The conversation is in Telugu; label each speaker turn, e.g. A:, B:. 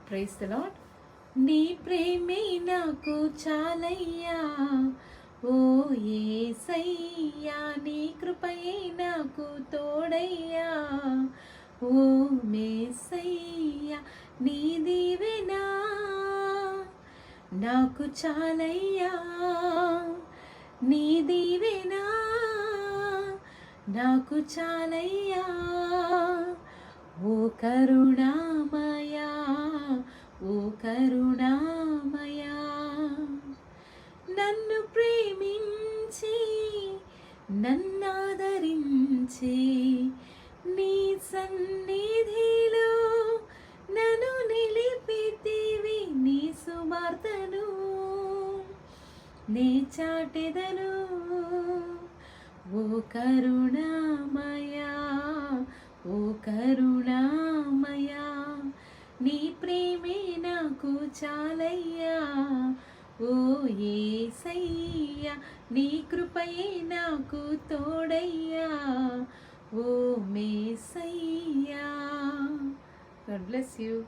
A: Praise the lord. నీ ప్రేమే నాకు చాలయ్యా, ఓ యేసయ్యా, నీ కృపయే నాకు తోడయ్యా, ఓ మేసయ్యా, నీ దీవెనా నాకు చాలయ్యా, నీ దీవెనా నాకు చాలయ్యా, ఓ కరుణామయా, ఓ కరుణామయా, నన్ను ప్రేమించి నన్నాదరించి నీ సన్నిధిలో నన్ను నిలిపితివి, నీ సువార్తను నీ చాటెదను, ఓ కరుణామయా, ఓ కరుణామయా, నీ ప్రేమే నాకు చాలయ్యా, ఓ యేసయ్యా, నీ కృపయే నాకు తోడయ్యా, ఓ మేసయ్యా. God bless you.